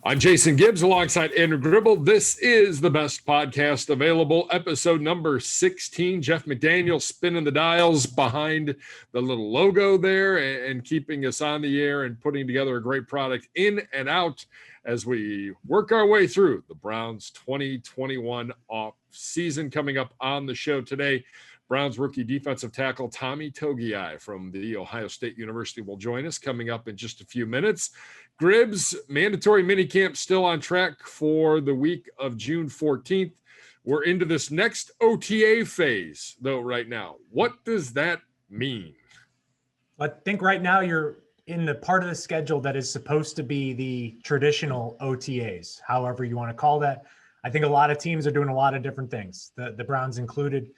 I'm Jason Gibbs alongside Andrew Gribble. This is the best podcast available, episode number 16. Jeff McDaniel spinning the dials behind the little logo there and keeping us on the air and putting together a great product in and out as we work our way through the Browns 2021 off season. Coming up on the show today, Browns rookie defensive tackle Tommy Togiai from the Ohio State University will join us coming up in just a few minutes. Gribbs, mandatory minicamp still on track for the week of June 14th. We're into this next OTA phase, though, right now. What does that mean? I think right now you're in the part of the schedule that is supposed to be the traditional OTAs, however you want to call that. I think a lot of teams are doing a lot of different things, the Browns included.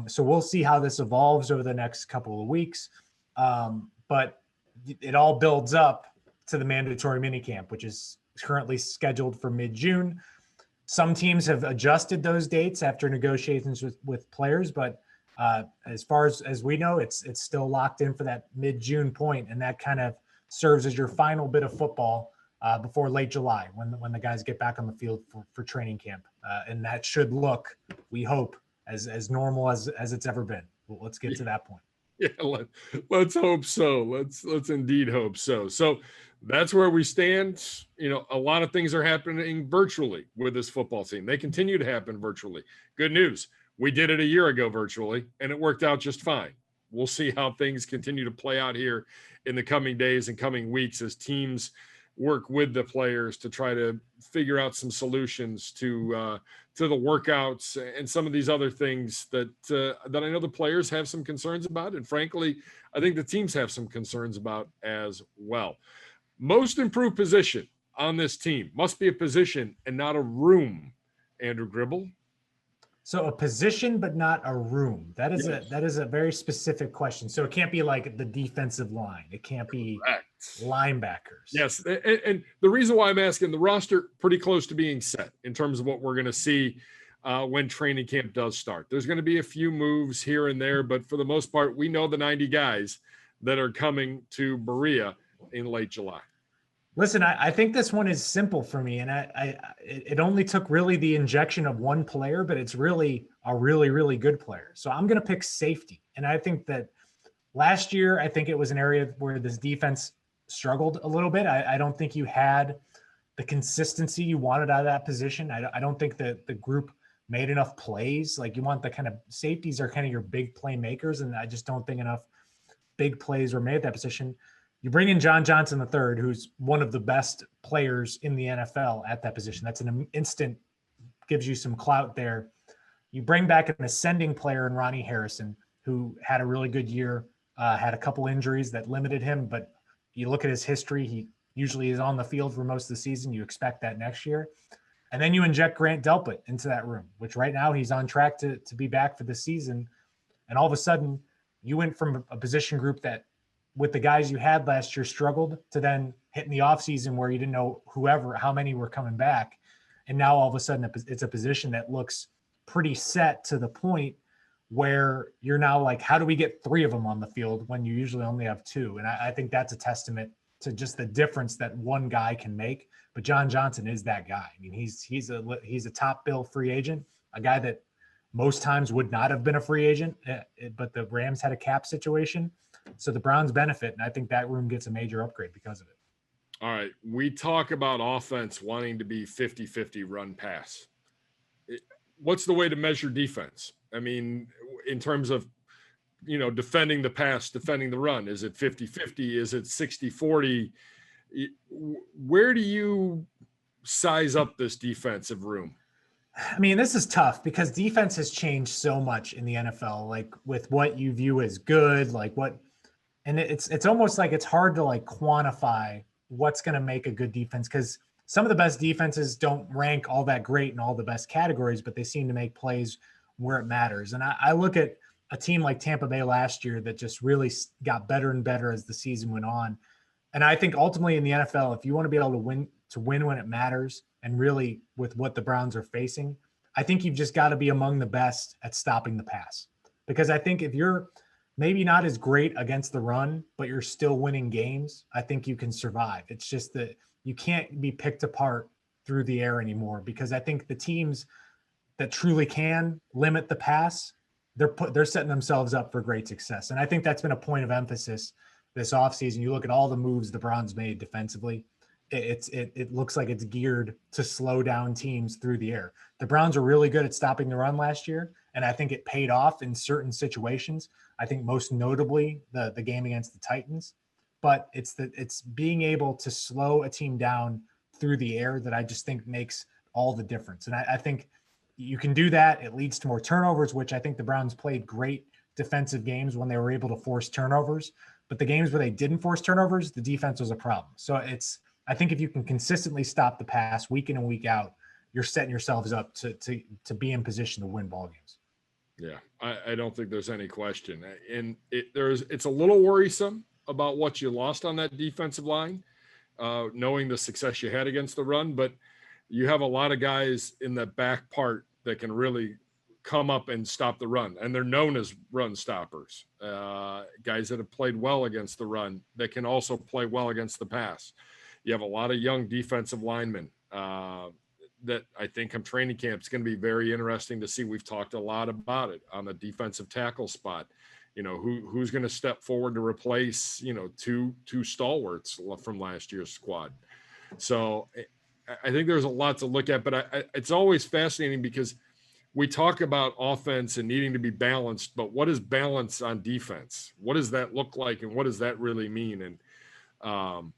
So we'll see how this evolves over the next couple of weeks. But it all builds up to the mandatory minicamp, which is currently scheduled for mid-June. Some teams have adjusted those dates after negotiations with players, but as far as we know, it's still locked in for that mid-June point, and that kind of serves as your final bit of football before late July when the guys get back on the field for training camp. And that should look, we hope, as normal as it's ever been. Well, let's get to that point. Yeah, let's hope so. Let's indeed hope so. So that's where we stand. You know, a lot of things are happening virtually with this football team. They continue to happen virtually. Good news. We did it a year ago virtually, and it worked out just fine. We'll see how things continue to play out here in the coming days and coming weeks as teams work with the players to try to figure out some solutions to the workouts and some of these other things that I know the players have some concerns about. And frankly, I think the teams have some concerns about as well. Most improved position on this team must be a position and not a room, Andrew Gribble. So a position, but not a room. That is a very specific question. So it can't be like the defensive line. It can't be linebackers. Yes. And the reason why I'm asking, the roster pretty close to being set in terms of what we're going to see when training camp does start. There's going to be a few moves here and there, but for the most part, we know the 90 guys that are coming to Berea in late July. Listen, I think this one is simple for me, and it only took really the injection of one player, but it's really a really, really good player. So I'm going to pick safety, and I think that last year, I think it was an area where this defense struggled a little bit. I don't think you had the consistency you wanted out of that position. I don't think that the group made enough plays. Like, you want the kind of safeties are kind of your big playmakers, and I just don't think enough big plays were made at that position. You bring in John Johnson III, who's one of the best players in the NFL at that position. That's an instant, gives you some clout there. You bring back an ascending player in Ronnie Harrison, who had a really good year, had a couple injuries that limited him, but you look at his history, he usually is on the field for most of the season. You expect that next year. And then you inject Grant Delpit into that room, which right now he's on track to be back for the season. And all of a sudden, you went from a position group that, with the guys you had last year, struggled, to then hitting the offseason where you didn't know how many were coming back. And now all of a sudden it's a position that looks pretty set to the point where you're now like, how do we get three of them on the field when you usually only have two? And I think that's a testament to just the difference that one guy can make. But John Johnson is that guy. I mean, he's a top bill free agent, a guy that most times would not have been a free agent, but the Rams had a cap situation. So the Browns benefit, and I think that room gets a major upgrade because of it. All right. We talk about offense wanting to be 50-50 run pass. What's the way to measure defense? I mean, in terms of, defending the pass, defending the run, is it 50-50? Is it 60-40? Where do you size up this defensive room? I mean, this is tough because defense has changed so much in the NFL, like with what you view as good, and it's almost like it's hard to like quantify what's going to make a good defense, because some of the best defenses don't rank all that great in all the best categories, but they seem to make plays where it matters. And I look at a team like Tampa Bay last year that just really got better and better as the season went on. And I think ultimately in the NFL, if you want to be able to win when it matters, and really with what the Browns are facing, I think you've just got to be among the best at stopping the pass. Because I think if you're maybe not as great against the run, but you're still winning games, I think you can survive. It's just that you can't be picked apart through the air anymore, because I think the teams that truly can limit the pass, they're setting themselves up for great success. And I think that's been a point of emphasis this offseason. You look at all the moves the Browns made defensively, it looks like it's geared to slow down teams through the air. The Browns are really good at stopping the run last year, and I think it paid off in certain situations. I think most notably the game against the Titans. But it's being able to slow a team down through the air that I just think makes all the difference. And I think you can do that. It leads to more turnovers, which I think the Browns played great defensive games when they were able to force turnovers. But the games where they didn't force turnovers, the defense was a problem. So I think if you can consistently stop the pass week in and week out, you're setting yourselves up to be in position to win ball games. Yeah, I don't think there's any question. And it's a little worrisome about what you lost on that defensive line, knowing the success you had against the run, but you have a lot of guys in the back part that can really come up and stop the run. And they're known as run stoppers, guys that have played well against the run that can also play well against the pass. You have a lot of young defensive linemen that I think come training camp is going to be very interesting to see. We've talked a lot about it on the defensive tackle spot. You know, who's going to step forward to replace, you know, two stalwarts from last year's squad. So I think there's a lot to look at, but it's always fascinating because we talk about offense and needing to be balanced, but what is balance on defense? What does that look like? And what does that really mean? And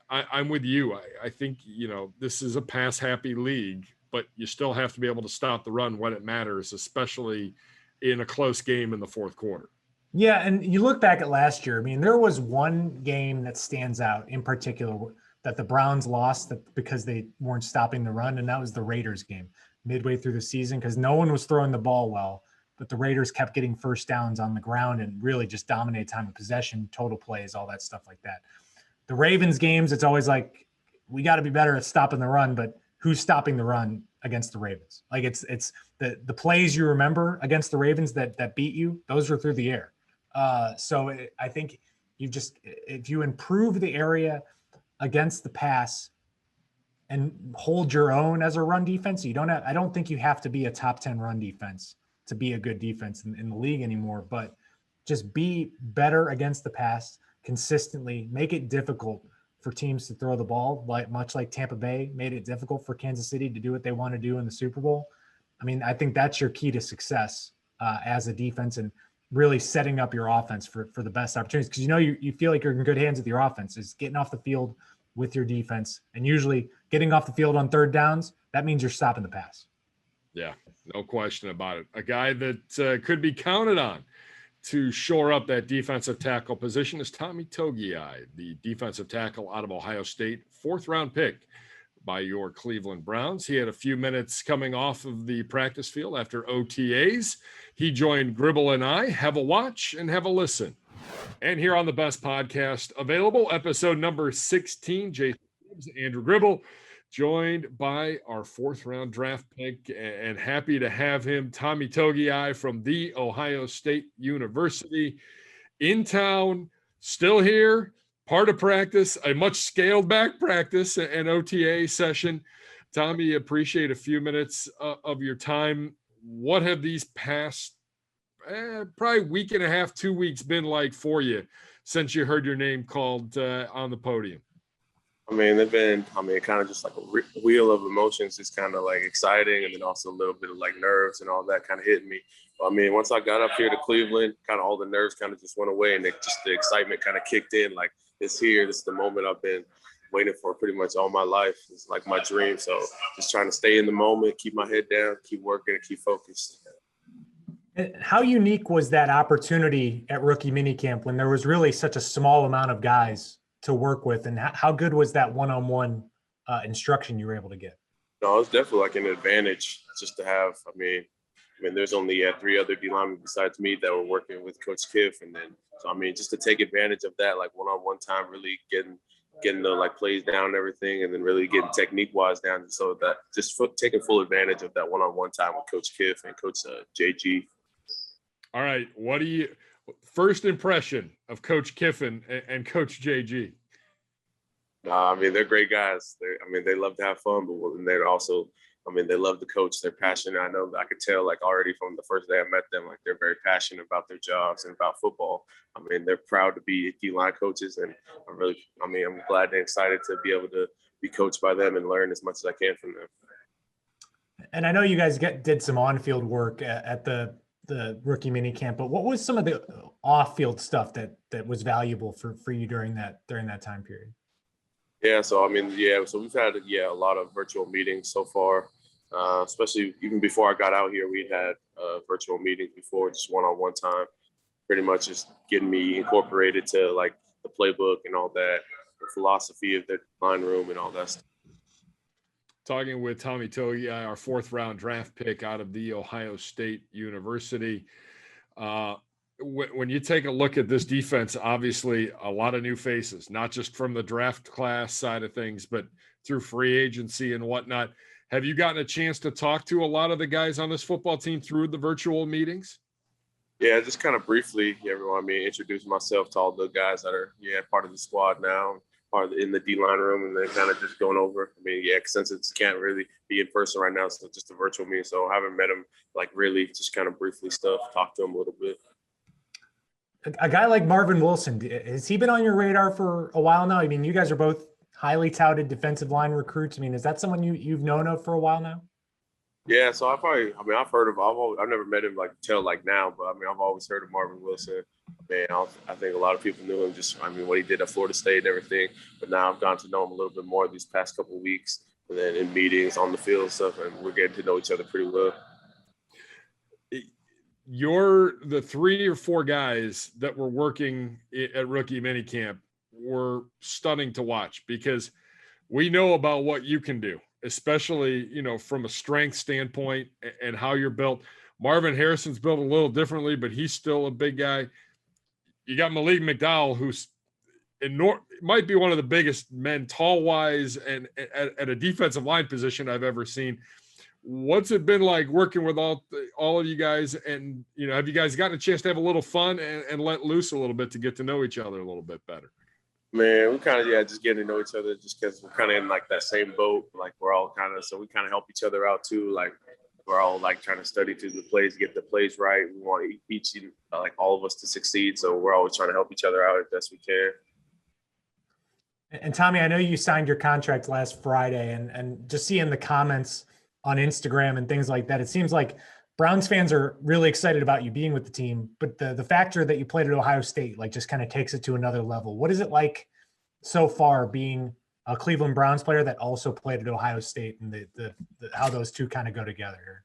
I'm with you. I think, you know, this is a pass happy league, but you still have to be able to stop the run when it matters, especially in a close game in the fourth quarter. Yeah. And you look back at last year, I mean, there was one game that stands out in particular that the Browns lost because they weren't stopping the run. And that was the Raiders game midway through the season, because no one was throwing the ball well, but the Raiders kept getting first downs on the ground and really just dominated time of possession, total plays, all that stuff like that. The Ravens games, it's always like, we got to be better at stopping the run, but who's stopping the run against the Ravens? Like it's the plays you remember against the Ravens that beat you, those were through the air. I think if you improve the area against the pass and hold your own as a run defense, I don't think you have to be a top 10 run defense to be a good defense in the league anymore, but just be better against the pass consistently, make it difficult for teams to throw the ball, much like Tampa Bay made it difficult for Kansas City to do what they want to do in the Super Bowl. I mean, I think that's your key to success as a defense, and really setting up your offense for the best opportunities. Because you feel like you're in good hands with your offense, is getting off the field with your defense, and usually getting off the field on third downs, that means you're stopping the pass. Yeah, no question about it. A guy that could be counted on to shore up that defensive tackle position is Tommy Togiai, the defensive tackle out of Ohio State, 4th-round pick by your Cleveland Browns. He had a few minutes coming off of the practice field after OTAs. He joined Gribble and I. Have a watch and have a listen. And here on the best podcast available, episode number 16, Jason Gibbs, Andrew Gribble, joined by our 4th-round draft pick, and happy to have him, Tommy Togiai from The Ohio State University, in town, still here, part of practice, a much scaled-back practice, an OTA session. Tommy, appreciate a few minutes of your time. What have these past probably week and a half, 2 weeks been like for you since you heard your name called on the podium? I mean, kind of just like a wheel of emotions. It's kind of like exciting, and then also a little bit of like nerves and all that kind of hit me. But, I mean, once I got up here to Cleveland, kind of all the nerves kind of just went away, and the excitement kind of kicked in. Like, it's here. This is the moment I've been waiting for pretty much all my life. It's like my dream. So just trying to stay in the moment, keep my head down, keep working, and keep focused. How unique was that opportunity at rookie minicamp when there was really such a small amount of guys to work with, and how good was that one-on-one instruction you were able to get? No, it's definitely like an advantage just to have. I mean, there's only 3 other D linemen besides me that were working with Coach Kiff, and then just to take advantage of that, like one-on-one time, really getting the like plays down and everything, and then really getting technique-wise down, so that just taking full advantage of that one-on-one time with Coach Kiff and Coach JG. All right, what do you? First impression of Coach Kiffin and Coach JG? I mean, they're great guys. They love to have fun, but they're also, they love to coach. They're passionate. I know I could tell like already from the first day I met them, like they're very passionate about their jobs and about football. They're proud to be D-line coaches, and I'm glad and excited to be able to be coached by them and learn as much as I can from them. And I know you guys did some on-field work at the rookie mini camp, but what was some of the off-field stuff that was valuable for you during that time period? Yeah, so so we've had a lot of virtual meetings so far. Especially even before I got out here, we had virtual meetings before, just one-on-one time, pretty much just getting me incorporated to like the playbook and all that, the philosophy of the line room and all that stuff. Talking with Tommy Togiai, our 4th round draft pick out of the Ohio State University. When you take a look at this defense, obviously a lot of new faces, not just from the draft class side of things, but through free agency and whatnot. Have you gotten a chance to talk to a lot of the guys on this football team through the virtual meetings? Yeah, just kind of briefly, everyone, introduce myself to all the guys that are part of the squad now, part in the D-line room, and then kind of just going over. Since it can't really be in person right now, so just a virtual meeting. So I haven't met him, like really just kind of briefly talk to him a little bit. A guy like Marvin Wilson, has he been on your radar for a while now? You guys are both highly touted defensive line recruits. Is that someone you've known of for a while now? Yeah, so I've heard of. I've never met him till now, but I've always heard of Marvin Wilson. I think a lot of people knew him just what he did at Florida State and everything. But now I've gotten to know him a little bit more these past couple of weeks, and then in meetings on the field and stuff, and we're getting to know each other pretty well. You're the 3 or 4 guys that were working at rookie minicamp were stunning to watch, because we know about what you can do, especially, from a strength standpoint and how you're built. Marvin Harrison's built a little differently, but he's still a big guy. You got Malik McDowell, who's might be one of the biggest men tall wise and at a defensive line position I've ever seen. What's it been like working with all of you guys? And, have you guys gotten a chance to have a little fun and let loose a little bit to get to know each other a little bit better? Man, we kind of, just getting to know each other just because we're kind of in like that same boat. Like we're all so we kind of help each other out too. Like we're all like trying to study through the plays, get the plays right. We want each, all of us to succeed. So we're always trying to help each other out as best we can. And Tommy, I know you signed your contract last Friday, and just seeing the comments on Instagram and things like that, it seems like Browns fans are really excited about you being with the team, but the factor that you played at Ohio State, just kind of takes it to another level. What is it like so far being a Cleveland Browns player that also played at Ohio State, and the how those two kind of go together?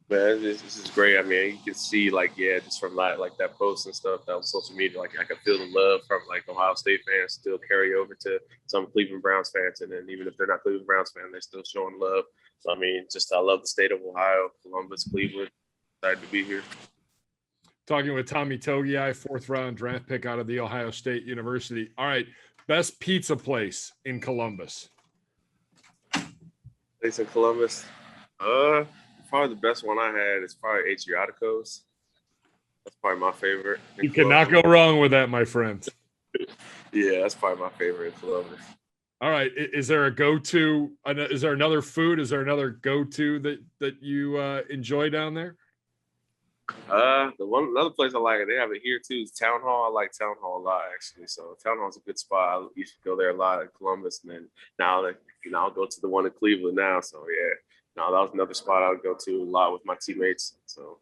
Man, this is great. You can see just from that post and stuff that on social media, I can feel the love from Ohio State fans still carry over to some Cleveland Browns fans, and then even if they're not Cleveland Browns fans, they're still showing love. So I love the state of Ohio, Columbus, Cleveland. Excited to be here. Talking with Tommy Togiai, 4th round draft pick out of the Ohio State University. All right, best pizza place in Columbus. Place in Columbus. Probably the best one I had is probably Adriatico's. That's probably my favorite. You cannot go wrong with that, my friend. Yeah, that's probably my favorite in Columbus. All right. Is there a go-to? Is there another food? Is there another go-to that you enjoy down there? Another place I like, they have it here too, is Town Hall. I like Town Hall a lot, actually. So Town Hall's a good spot. I used to go there a lot in Columbus, and then now I'll go to the one in Cleveland now. So yeah. No, that was another spot I would go to a lot with my teammates. So,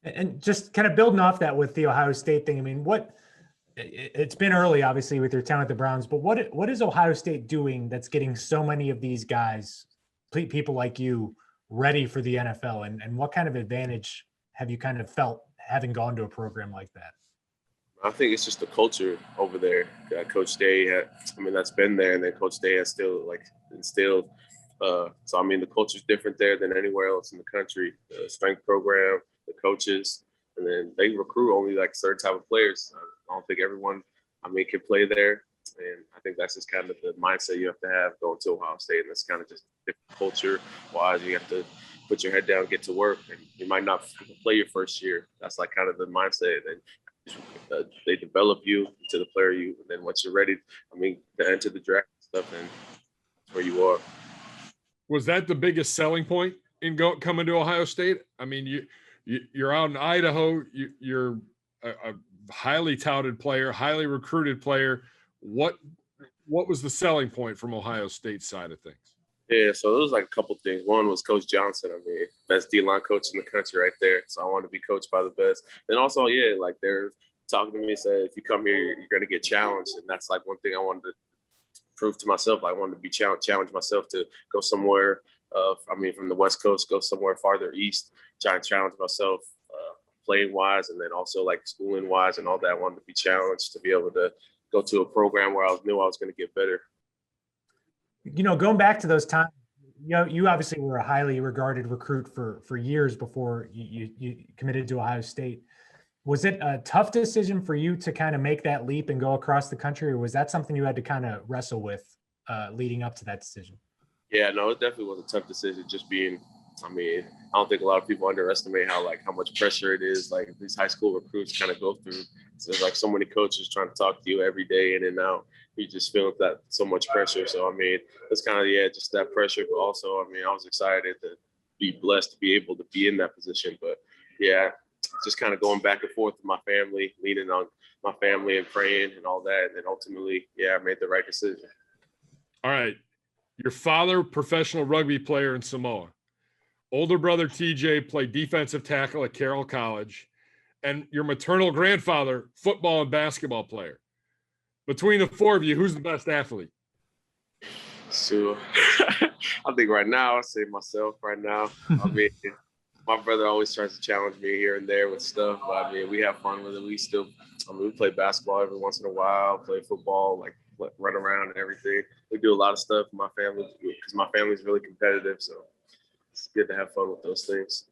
and just kind of building off that with the Ohio State thing. It's been early, obviously, with your time at the Browns, but what is Ohio State doing that's getting so many of these guys, people like you, ready for the NFL? And what kind of advantage have you kind of felt having gone to a program like that? I think it's just the culture over there. Coach Day, that's been there, and then Coach Day has still instilled. The culture is different there than anywhere else in the country. The strength program, the coaches, and then they recruit only certain type of players. I don't think everyone, can play there. And I think that's just kind of the mindset you have to have going to Ohio State. And that's kind of just different culture-wise. You have to put your head down, get to work, and you might not play your first year. That's kind of the mindset. And they develop you to the player you. And then once you're ready, to enter the draft and stuff, and that's where you are. Was that the biggest selling point in coming to Ohio State? I mean, you're out in Idaho. You're a highly touted player, highly recruited player. What was the selling point from Ohio State's side of things? Yeah, so there was like a couple things. One was Coach Johnson. Best D-line coach in the country right there. So I wanted to be coached by the best. And also, like they're talking to me and said, if you come here, you're going to get challenged. And that's like one thing I wanted to prove to myself. I wanted to be challenge myself to go somewhere. From the West Coast, go somewhere farther east, try and challenge myself playing wise, and then also like schooling wise and all that. I wanted to be challenged to be able to go to a program where I knew I was going to get better. Going back to those times, you obviously were a highly regarded recruit for years before you committed to Ohio State. Was it a tough decision for you to kind of make that leap and go across the country, or was that something you had to kind of wrestle with leading up to that decision? Yeah, no, it definitely was a tough decision. Just being, I don't think a lot of people underestimate how much pressure it is. Like these high school recruits kind of go through. So there's like so many coaches trying to talk to you every day in and out. You just feel that so much pressure. So it's kind of just that pressure. But also, I was excited to be blessed to be able to be in that position. But yeah, just kind of going back and forth with my family, leaning on my family and praying and all that. And then ultimately, I made the right decision. All right. Your father, professional rugby player in Samoa. Older brother, TJ, played defensive tackle at Carroll College. And your maternal grandfather, football and basketball player. Between the four of you, who's the best athlete? So I think right now, I'll say myself right now. My brother always tries to challenge me here and there with stuff. But we have fun with it. We still, we play basketball every once in a while, play football, run around and everything. We do a lot of stuff with my family because my family's really competitive. So it's good to have fun with those things.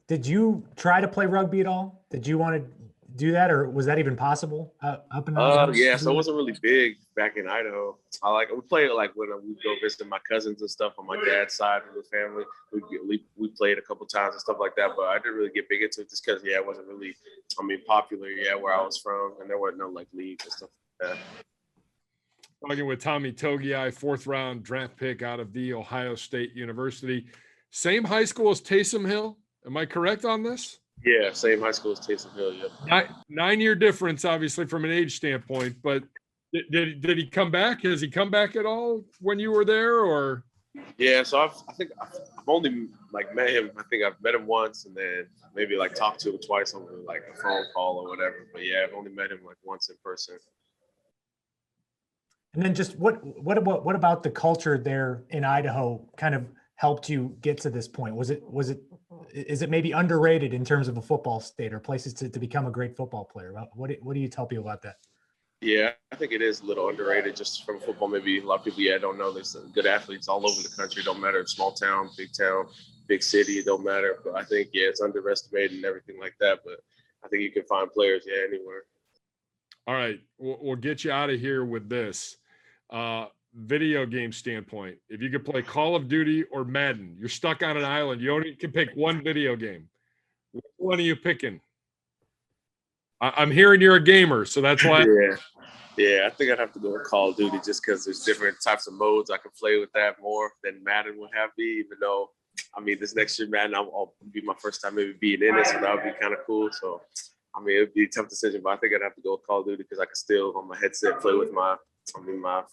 Did you try to play rugby at all? Did you want to do that, or was that even possible up in Idaho? Yeah, so it wasn't really big back in Idaho. We played when we go visit my cousins and stuff on my dad's side of the family. We played a couple times and stuff like that, but I didn't really get big into it just because it wasn't really popular where I was from, and there wasn't no leagues and stuff like that. Talking with Tommy Togiai, 4th round draft pick out of The Ohio State University. Same high school as Taysom Hill. Am I correct on this? Yeah, same high school as Taysom Hill. Yeah. 9-year difference, obviously, from an age standpoint. But did he come back? Has he come back at all when you were there, or? Yeah, so I think I've only met him. I think I've met him once, and then maybe talked to him twice on a phone call or whatever. But yeah, I've only met him once in person. And then just what about the culture there in Idaho kind of helped you get to this point? Is it maybe underrated in terms of a football state or places to become a great football player? What do you tell people about that? Yeah, I think it is a little underrated just from football. Maybe a lot of people don't know there's good athletes all over the country. Don't matter small town, big city, it don't matter. But I think it's underestimated and everything like that. But I think you can find players anywhere. All right, we'll get you out of here with this. Video game standpoint, if you could play Call of Duty or Madden, you're stuck on an island. You only can pick one video game. Which one are you picking? I'm hearing you're a gamer, so that's why. Yeah, I think I'd have to go with Call of Duty just because there's different types of modes. I can play with that more than Madden would have me, even though, this next year Madden, I'll be my first time maybe being in it, so that would be kind of cool. So, it would be a tough decision, but I think I'd have to go with Call of Duty because I can still, on my headset, play with my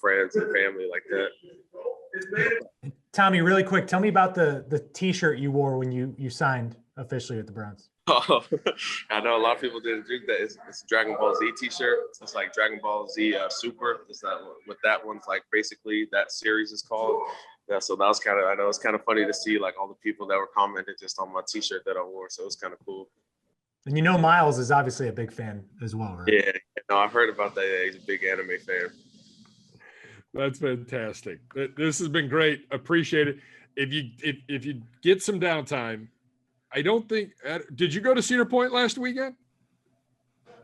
friends and family like that. Tommy, really quick, tell me about the T-shirt you wore when you signed officially with the Browns. Oh, I know a lot of people didn't drink that. It's a Dragon Ball Z T-shirt. It's like Dragon Ball Z Super. It's not what that one's basically that series is called. Yeah, so that was I know it's kind of funny to see all the people that were commenting just on my T-shirt that I wore. So it was kind of cool. And Miles is obviously a big fan as well, right? Yeah, no, I've heard about that. Yeah, he's a big anime fan. That's fantastic. This has been great. Appreciate it. If you get some downtime, I don't think. Did you go to Cedar Point last weekend?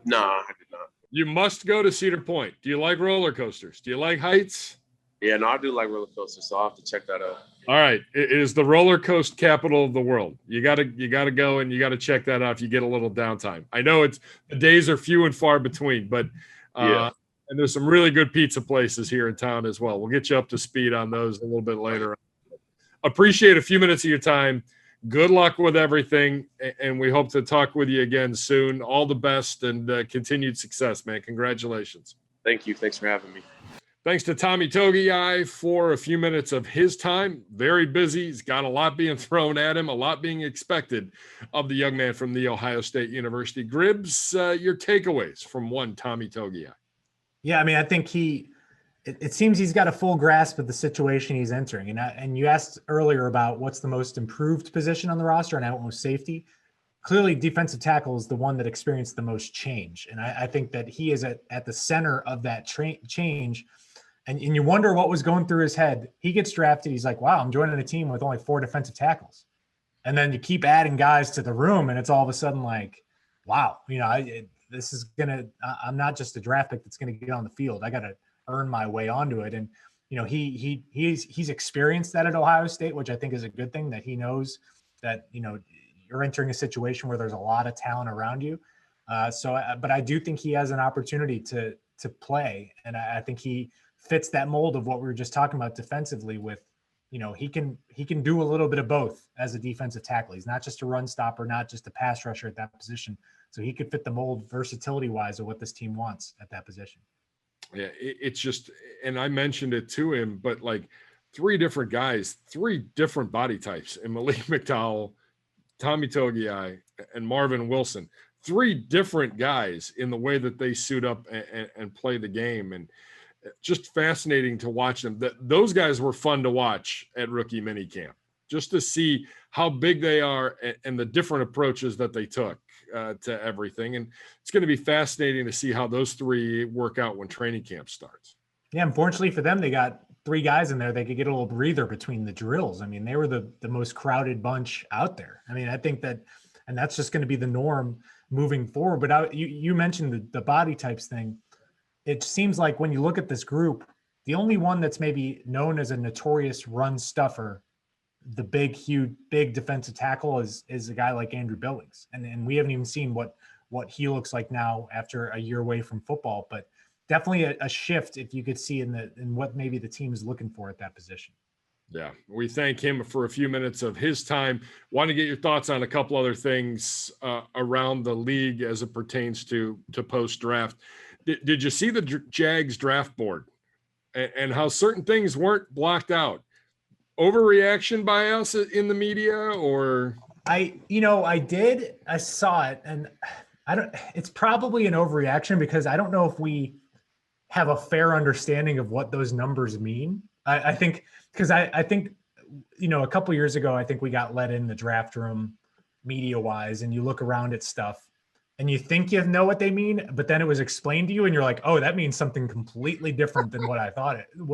No, I did not. You must go to Cedar Point. Do you like roller coasters? Do you like heights? Yeah, no, I do like roller coasters, so I'll have to check that out. All right. It is the roller coaster capital of the world. You gotta go and you gotta check that out if you get a little downtime. I know the days are few and far between, but and there's some really good pizza places here in town as well. We'll get you up to speed on those a little bit later. Appreciate a few minutes of your time. Good luck with everything, and we hope to talk with you again soon. All the best and continued success, man. Congratulations. Thank you. Thanks for having me. Thanks to Tommy Togiai for a few minutes of his time. Very busy. He's got a lot being thrown at him, a lot being expected of the young man from The Ohio State University. Gribbs, your takeaways from one Tommy Togiai. Yeah, I mean, I think it seems he's got a full grasp of the situation he's entering. And you asked earlier about what's the most improved position on the roster, and I went with safety. Clearly, defensive tackle is the one that experienced the most change. And I think that he is at the center of that change. And you wonder what was going through his head. He gets drafted. He's like, wow, I'm joining a team with only 4 defensive tackles. And then you keep adding guys to the room, and it's all of a sudden like, wow, this is going to – I'm not just a draft pick that's going to get on the field. I got to earn my way onto it. And, he's experienced that at Ohio State, which I think is a good thing, that he knows that, you're entering a situation where there's a lot of talent around you. But I do think he has an opportunity to play. And I think he fits that mold of what we were just talking about defensively with, he can do a little bit of both as a defensive tackle. He's not just a run stopper, not just a pass rusher at that position. So he could fit the mold versatility wise of what this team wants at that position. Yeah. It's just, and I mentioned it to him, but like 3 different guys, 3 different body types in Malik McDowell, Tommy Togiai, and Marvin Wilson. 3 different guys in the way that they suit up and play the game. And just fascinating to watch them. Those guys were fun to watch at rookie minicamp, just to see how big they are and the different approaches that they took to everything. And it's going to be fascinating to see how those 3 work out when training camp starts. Yeah, unfortunately for them, they got 3 guys in there. They could get a little breather between the drills. I mean, they were the most crowded bunch out there. I mean, I think that, and that's just going to be the norm moving forward. But you mentioned the body types thing. It seems like when you look at this group, the only one that's maybe known as a notorious run stuffer, the big defensive tackle is a guy like Andrew Billings. And we haven't even seen what he looks like now after a year away from football, but definitely a shift if you could see in what maybe the team is looking for at that position. Yeah, we thank him for a few minutes of his time. Want to get your thoughts on a couple other things around the league as it pertains to post-draft. Did you see the Jags draft board and how certain things weren't blocked out? Overreaction by us in the media, or? I did. I saw it, and it's probably an overreaction because I don't know if we have a fair understanding of what those numbers mean. I think because I think, a couple years ago, I think we got let in the draft room media wise, and you look around at stuff and you think you know what they mean, but then it was explained to you and you're like, oh, that means something completely different than what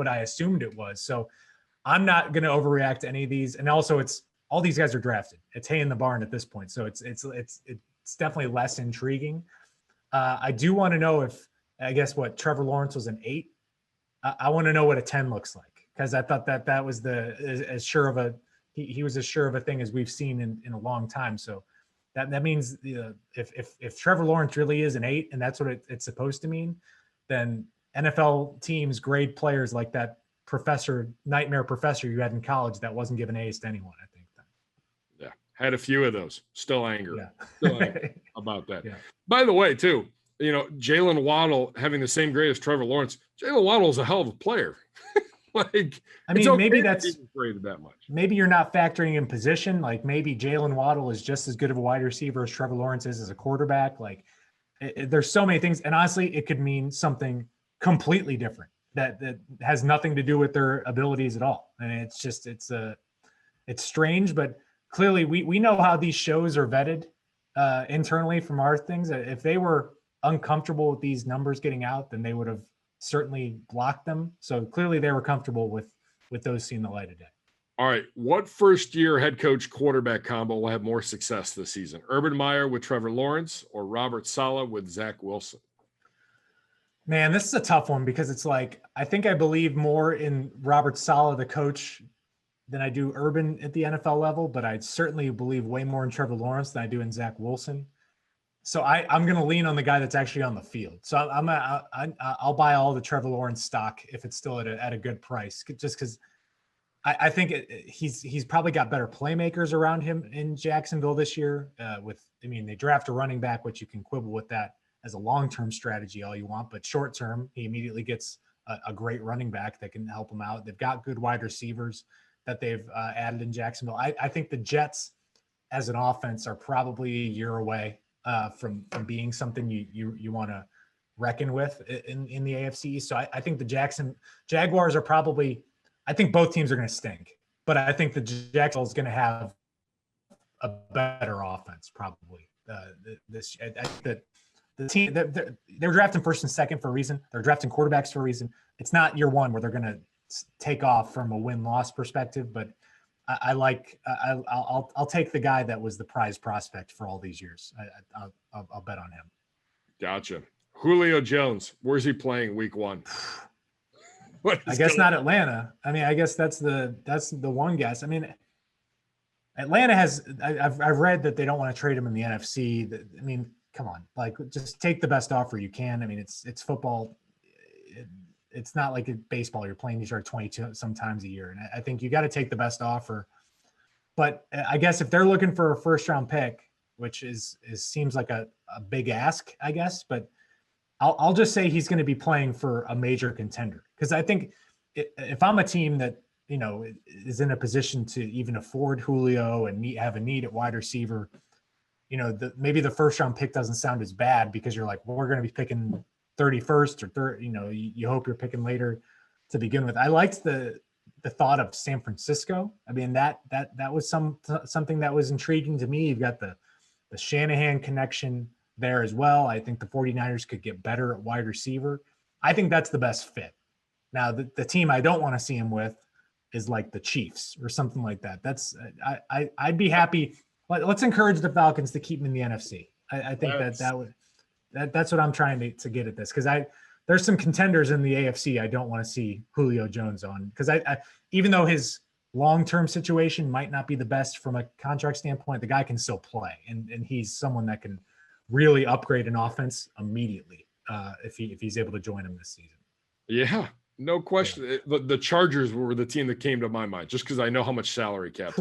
I assumed it was. So I'm not going to overreact to any of these. And also it's all these guys are drafted. It's hay in the barn at this point. So it's definitely less intriguing. I do want to know what Trevor Lawrence was an 8. I want to know what a 10 looks like, because I thought that was as sure of a he was as sure of a thing as we've seen in a long time. So that means if Trevor Lawrence really is an 8 and that's what it's supposed to mean, then NFL teams grade players like that nightmare professor you had in college that wasn't giving A's to anyone, I think. Yeah, had a few of those. Still angry. Yeah. Still angry about that. Yeah. By the way, too, Jalen Waddle having the same grade as Trevor Lawrence. Jalen Waddle is a hell of a player. Maybe that's graded that much. Maybe you're not factoring in position. Like maybe Jalen Waddle is just as good of a wide receiver as Trevor Lawrence is as a quarterback. Like there's so many things, and honestly, it could mean something completely different that has nothing to do with their abilities at all. And it's strange, but clearly we know how these shows are vetted internally from our things. If they were uncomfortable with these numbers getting out, then they would have certainly blocked them. So clearly they were comfortable with those seeing the light of day. All right. What first-year head coach quarterback combo will have more success this season? Urban Meyer with Trevor Lawrence or Robert Saleh with Zach Wilson? Man, this is a tough one because it's like I think I believe more in Robert Saleh, the coach, than I do Urban at the NFL level, but I certainly believe way more in Trevor Lawrence than I do in Zach Wilson. So I'm going to lean on the guy that's actually on the field. So I'll buy all the Trevor Lawrence stock if it's still at a good price, just because I think he's probably got better playmakers around him in Jacksonville this year. They draft a running back, which you can quibble with that as a long-term strategy all you want, but short-term, he immediately gets a great running back that can help him out. They've got good wide receivers that they've added in Jacksonville. I think the Jets as an offense are probably a year away from being something you want to reckon with in the AFC. So I think the Jaguars are probably, I think both teams are going to stink, but I think the Jacksonville is going to have a better offense probably this. I think that the team they're drafting first and second for a reason. They're drafting quarterbacks for a reason. It's not year one where they're going to take off from a win-loss perspective, but I'll take the guy that was the prize prospect for all these years. I'll bet on him. Gotcha. Julio Jones, where's he playing week 1? I guess not Atlanta. I mean, I guess that's the one guess. I mean, Atlanta has. I've read that they don't want to trade him in the NFC. I mean, come on, like just take the best offer you can. I mean, it's football. It's not like baseball. You're playing these 22 sometimes a year, and I think you got to take the best offer. But I guess if they're looking for a first-round pick, which seems like a big ask, I guess, but I'll just say he's going to be playing for a major contender, because I think if I'm a team that is in a position to even afford Julio and have a need at wide receiver, maybe the first-round pick doesn't sound as bad because you're like, well, we're going to be picking 31st or third, you hope you're picking later to begin with. I liked the thought of San Francisco. I mean, that was something that was intriguing to me. You've got the Shanahan connection there as well. I think the 49ers could get better at wide receiver. I think that's the best fit. Now, the team I don't want to see him with is like the Chiefs or something like that. I'd be happy. Let's encourage the Falcons to keep him in the NFC. I think that's what I'm trying to get at this, because there's some contenders in the AFC I don't want to see Julio Jones on, because I even though his long-term situation might not be the best from a contract standpoint, the guy can still play, and he's someone that can really upgrade an offense immediately if he's able to join him this season. Yeah, no question. Yeah. The Chargers were the team that came to my mind just because I know how much salary cap.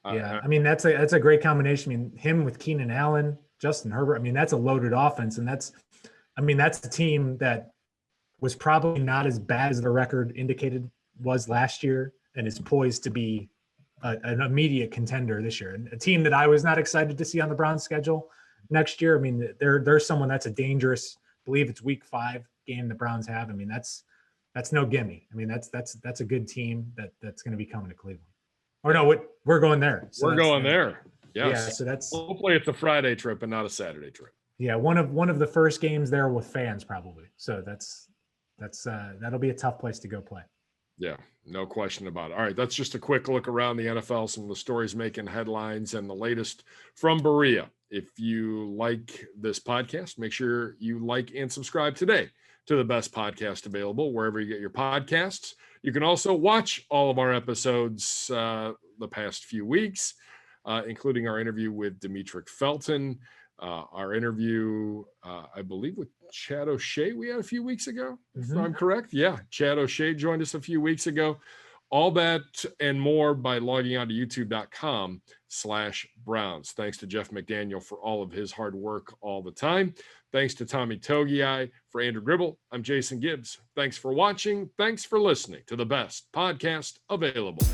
I mean, that's a great combination. I mean, him with Keenan Allen, Justin Herbert. I mean, that's a loaded offense, and that's the team that was probably not as bad as the record indicated was last year, and is poised to be an immediate contender this year. And a team that I was not excited to see on the Browns schedule next year. I mean, there's someone that's a dangerous, I believe it's week 5 game the Browns have. I mean, that's no gimme. I mean, that's a good team that's going to be coming to Cleveland. Or no, we're going there. So we're going there. Yes. Yeah. So hopefully it's a Friday trip and not a Saturday trip. Yeah. One of the first games there with fans probably. So that'll be a tough place to go play. Yeah, no question about it. All right, that's just a quick look around the NFL, some of the stories making headlines and the latest from Berea. If you like this podcast, make sure you like and subscribe today to the best podcast available wherever you get your podcasts. You can also watch all of our episodes the past few weeks, including our interview with Demetric Felton, our interview, I believe, with Chad O'Shea we had a few weeks ago, if I'm correct. Yeah, Chad O'Shea joined us a few weeks ago. All that and more by logging on to youtube.com/Browns. Thanks to Jeff McDaniel for all of his hard work all the time. Thanks to Tommy Togiai. For Andrew Gribble, I'm Jason Gibbs. Thanks for watching. Thanks for listening to the best podcast available.